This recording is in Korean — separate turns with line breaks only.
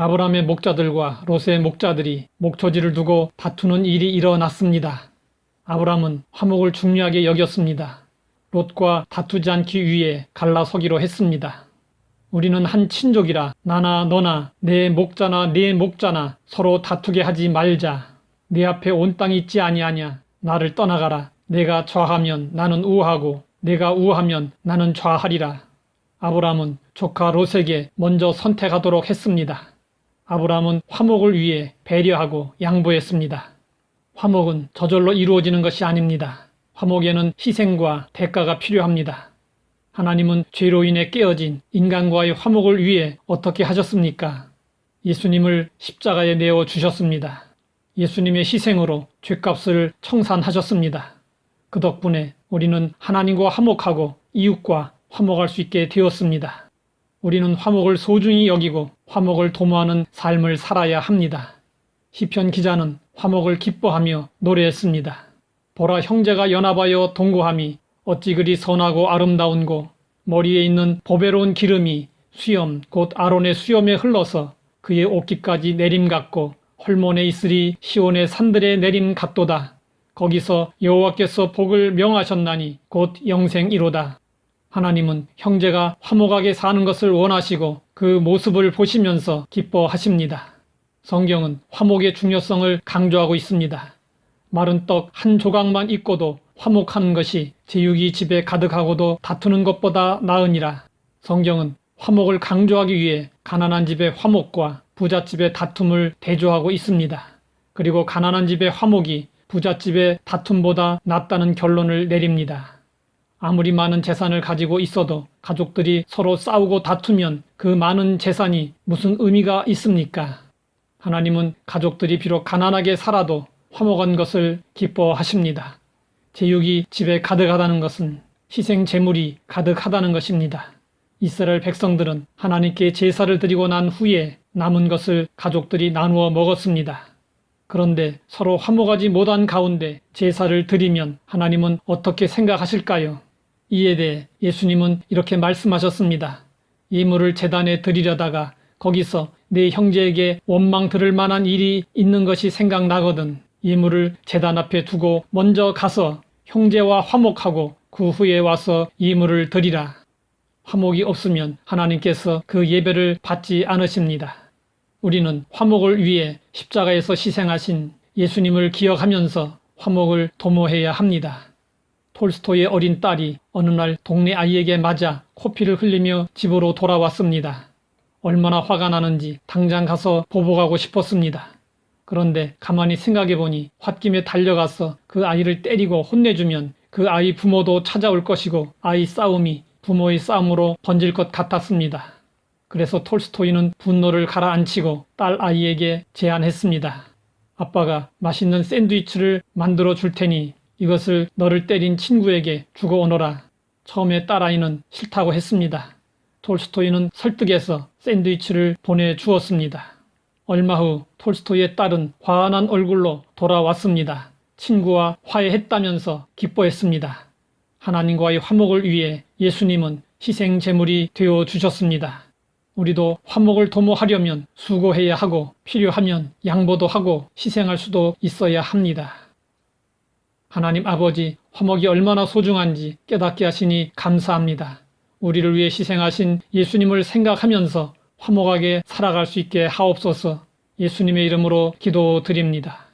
아브라함의 목자들과 롯의 목자들이 목초지를 두고 다투는 일이 일어났습니다. 아브라함은 화목을 중요하게 여겼습니다. 롯과 다투지 않기 위해 갈라서기로 했습니다. 우리는 한 친족이라 나나 너나 내 목자나 네 목자나 서로 다투게 하지 말자. 내 앞에 온 땅이 있지 아니하냐. 나를 떠나가라. 내가 좌하면 나는 우하고 내가 우하면 나는 좌하리라. 아브라함은 조카 롯에게 먼저 선택하도록 했습니다. 아브라함은 화목을 위해 배려하고 양보했습니다. 화목은 저절로 이루어지는 것이 아닙니다. 화목에는 희생과 대가가 필요합니다. 하나님은 죄로 인해 깨어진 인간과의 화목을 위해 어떻게 하셨습니까? 예수님을 십자가에 내어 주셨습니다. 예수님의 희생으로 죄값을 청산하셨습니다. 그 덕분에 우리는 하나님과 화목하고 이웃과 화목할 수 있게 되었습니다. 우리는 화목을 소중히 여기고 화목을 도모하는 삶을 살아야 합니다. 시편 기자는 화목을 기뻐하며 노래했습니다. 보라 형제가 연합하여 동거함이 어찌 그리 선하고 아름다운고 머리에 있는 보배로운 기름이 수염 곧 아론의 수염에 흘러서 그의 옷깃까지 내림 같고 헐몬에 있으리 시온의 산들에 내림 같도다. 거기서 여호와께서 복을 명하셨나니 곧 영생이로다. 하나님은 형제가 화목하게 사는 것을 원하시고 그 모습을 보시면서 기뻐하십니다. 성경은 화목의 중요성을 강조하고 있습니다. 마른 떡 한 조각만 있고도 화목하는 것이 제육이 집에 가득하고도 다투는 것보다 나으니라. 성경은 화목을 강조하기 위해 가난한 집의 화목과 부잣집의 다툼을 대조하고 있습니다. 그리고 가난한 집의 화목이 부잣집의 다툼보다 낫다는 결론을 내립니다. 아무리 많은 재산을 가지고 있어도 가족들이 서로 싸우고 다투면 그 많은 재산이 무슨 의미가 있습니까? 하나님은 가족들이 비록 가난하게 살아도 화목한 것을 기뻐하십니다. 제육이 집에 가득하다는 것은 희생 제물이 가득하다는 것입니다. 이스라엘 백성들은 하나님께 제사를 드리고 난 후에 남은 것을 가족들이 나누어 먹었습니다. 그런데 서로 화목하지 못한 가운데 제사를 드리면 하나님은 어떻게 생각하실까요? 이에 대해 예수님은 이렇게 말씀하셨습니다. 예물을 제단에 드리려다가 거기서 내 형제에게 원망 들을 만한 일이 있는 것이 생각나거든 예물을 제단 앞에 두고 먼저 가서 형제와 화목하고 그 후에 와서 예물을 드리라. 화목이 없으면 하나님께서 그 예배를 받지 않으십니다. 우리는 화목을 위해 십자가에서 희생하신 예수님을 기억하면서 화목을 도모해야 합니다. 톨스토이의 어린 딸이 어느 날 동네 아이에게 맞아 코피를 흘리며 집으로 돌아왔습니다. 얼마나 화가 나는지 당장 가서 보복하고 싶었습니다. 그런데 가만히 생각해보니 홧김에 달려가서 그 아이를 때리고 혼내주면 그 아이 부모도 찾아올 것이고 아이 싸움이 부모의 싸움으로 번질 것 같았습니다. 그래서 톨스토이는 분노를 가라앉히고 딸 아이에게 제안했습니다. 아빠가 맛있는 샌드위치를 만들어 줄 테니 이것을 너를 때린 친구에게 주고 오너라. 처음에 딸아이는 싫다고 했습니다. 톨스토이는 설득해서 샌드위치를 보내주었습니다. 얼마 후 톨스토이의 딸은 화환한 얼굴로 돌아왔습니다. 친구와 화해했다면서 기뻐했습니다. 하나님과의 화목을 위해 예수님은 희생 제물이 되어 주셨습니다. 우리도 화목을 도모하려면 수고해야 하고 필요하면 양보도 하고 희생할 수도 있어야 합니다. 하나님 아버지, 화목이 얼마나 소중한지 깨닫게 하시니 감사합니다. 우리를 위해 희생하신 예수님을 생각하면서 화목하게 살아갈 수 있게 하옵소서. 예수님의 이름으로 기도드립니다.